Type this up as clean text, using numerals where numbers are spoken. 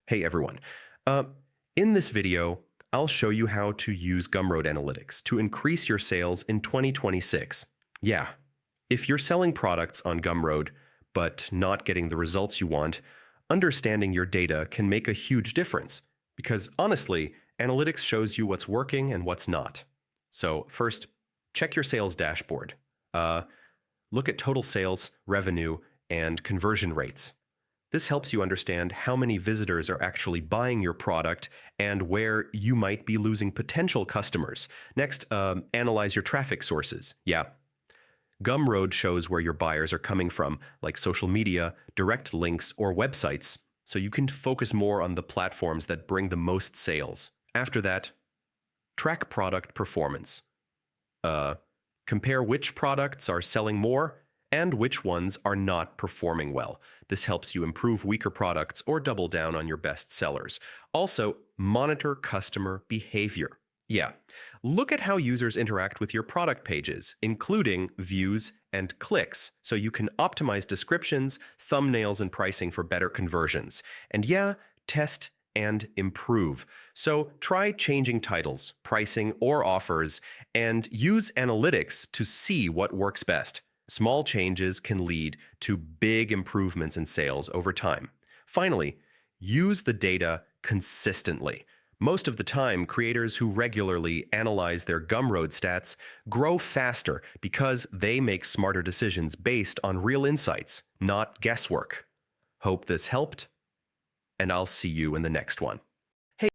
Hey everyone. Uh, in this video, I'll show you how to use Gumroad Analytics to increase your sales in 2026. Yeah, if you're selling products on Gumroad but not getting the results you want, understanding your data can make a huge difference because honestly, analytics shows you what's working and what's not. So first, check your sales dashboard. Look at total sales, revenue, and conversion rates. This helps you understand how many visitors are actually buying your product and where you might be losing potential customers. Next, analyze your traffic sources. Yeah, Gumroad shows where your buyers are coming from, like social media, direct links, or websites, so you can focus more on the platforms that bring the most sales. After that, track product performance. Compare which products are selling more and which ones are not performing well. This helps you improve weaker products or double down on your best sellers. Also, monitor customer behavior. Yeah, look at how users interact with your product pages, including views and clicks, so you can optimize descriptions, thumbnails, and pricing for better conversions. And yeah, test and improve. So try changing titles, pricing, or offers, and use analytics to see what works best. Small changes can lead to big improvements in sales over time. Finally, use the data consistently. Most of the time, creators who regularly analyze their Gumroad stats grow faster because they make smarter decisions based on real insights, not guesswork. Hope this helped, and I'll see you in the next one.